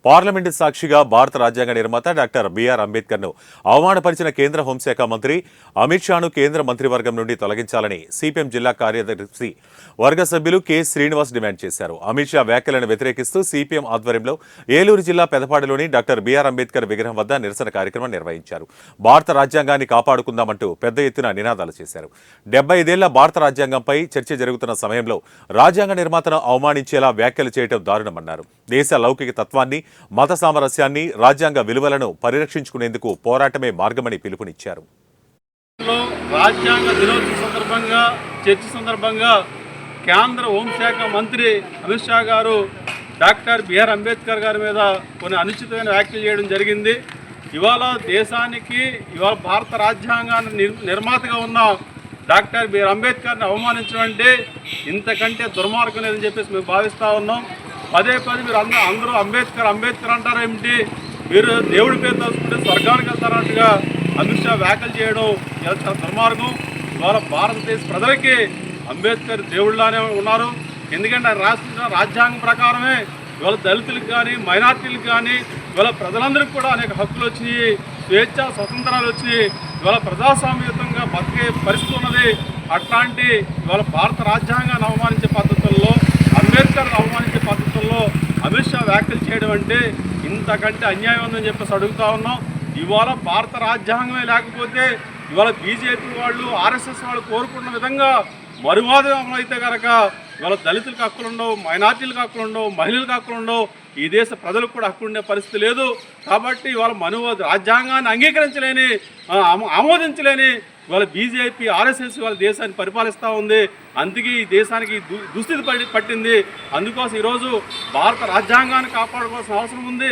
Parliament సాక్షిగా భారత రాజ్యాంగ నిర్మాత డాక్టర్ బిఆర్ అంబేద్కర్ను అవమానపరిచిన కేంద్ర హోంశాఖ మంత్రి అమిత్ షాను కేంద్ర మంత్రివర్గం నుండి తొలగించాలని సిపిఎం జిల్లా కార్యదర్శి వర్గ సభ్యులు కె శ్రీనివాస్ డిమాండ్ చేశారు. అమిత్ షా వ్యాఖ్యలను వ్యతిరేకిస్తూ సిపిఎం ఆధ్వర్యంలో ఏలూరు జిల్లా పెదపాడులోని డాక్టర్ బిఆర్ అంబేద్కర్ విగ్రహం వద్ద నిరసన కార్యక్రమం నిర్వహించారు. భారత రాజ్యాంగాన్ని కాపాడుకుందామంటూ పెద్ద ఎత్తున నినాదాలు చేశారు. 75 ఏళ్ల భారత రాజ్యాంగంపై చర్చ జరుగుతున్న సమయంలో రాజ్యాంగ నిర్మాతను అవమానించేలా వ్యాఖ్యలు చేయడం దారుణమన్నారు. దేశ లౌకిక తత్వాన్ని, మత సామరస్యాన్ని, రాజ్యాంగ విలువలను పరిరక్షించుకునేందుకు పోరాటమే మార్గమని పిలుపునిచ్చారు. రాజ్యాంగ దినోత్సవ సందర్భంగా చర్చ సందర్భంగా కేంద్ర హోంశాఖ మంత్రి అమిత్ షా గారు డాక్టర్ బిఆర్ అంబేద్కర్ గారి మీద కొన్ని అనుచితమైన వ్యాఖ్యలు చేయడం జరిగింది. ఇవాళ దేశానికి భారత రాజ్యాంగాన్ని నిర్మాతగా ఉన్న డాక్టర్ బిఆర్ అంబేద్కర్ని అవమానించడం అంటే ఇంతకంటే దుర్మార్గం లేదని చెప్పేసి మేము భావిస్తూ ఉన్నాం. పదే మీరు అందరూ అంబేద్కర్ అంటారు ఏమిటి, మీరు దేవుడి పేరు తలుచుకుంటే స్వర్గానికి వెళ్తారన్నట్టుగా అమిత్ షా వ్యాఖ్యలు చేయడం చాలా దుర్మార్గం. ఇవాళ భారతదేశ ప్రజలకి అంబేద్కర్ దేవుళ్ళలానే ఉన్నారు. ఎందుకంటే ఆయన రాష్ట్ర రాజ్యాంగం ప్రకారమే ఇవాళ దళితులకు కానీ, మైనార్టీలకు కానీ, ఇవాళ ప్రజలందరికీ కూడా అనేక హక్కులు వచ్చినాయి, స్వేచ్ఛ స్వతంత్రాలు వచ్చినాయి. ఇవాళ ప్రజాస్వామ్యయుతంగా బతికే పరిస్థితి ఉన్నది. అట్లాంటి ఇవాళ భారత రాజ్యాంగాన్ని అవమానించే పద్ధతుల్లో, అంబేద్కర్ అవమానించే పద్ధతుల్లో అమిత్ షా వ్యాఖ్యలు చేయడం అంటే ఇంతకంటే అన్యాయం ఉందని చెప్పేసి అడుగుతా ఉన్నాం. ఇవాళ భారత రాజ్యాంగమే లేకపోతే ఇవాళ బీజేపీ వాళ్ళు, ఆర్ఎస్ఎస్ వాళ్ళు కోరుకున్న విధంగా మరువాదం అమలైతే కనుక ఇవాళ దళితులకు హక్కులు ఉండవు, మైనార్టీలకు హక్కులు ఉండవు, మహిళలకు హక్కులు ఉండవు, ఈ దేశ ప్రజలకు కూడా హక్కు ఉండే పరిస్థితి లేదు. కాబట్టి ఇవాళ రాజ్యాంగాన్ని అంగీకరించలేని, ఆమోదించలేని ఇవాళ బీజేపీ, ఆర్ఎస్ఎస్ వాళ్ళ దేశాన్ని పరిపాలిస్తూ ఉంది. అందుకే ఈ దేశానికి దుస్థితి పట్టింది. అందుకోసం ఈరోజు భారత రాజ్యాంగాన్ని కాపాడుకోవాల్సిన అవసరం ఉంది.